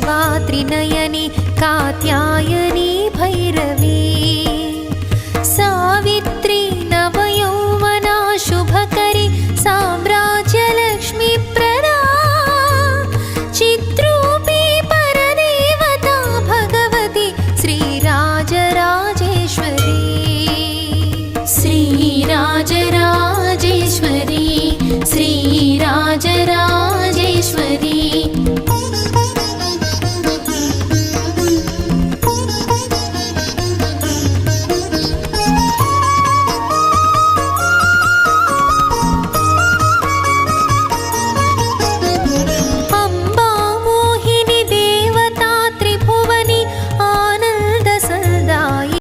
Shiva Trinayani Katyayani Bhairavi Savitri नवयौवना शुभकरी साम्राज्यलक्ष्मी Prada चित्रूपी परदेवता Bhagwati Sri Rajarajeshwari Sri Rajarajeshwari Sri Rajarajeshwari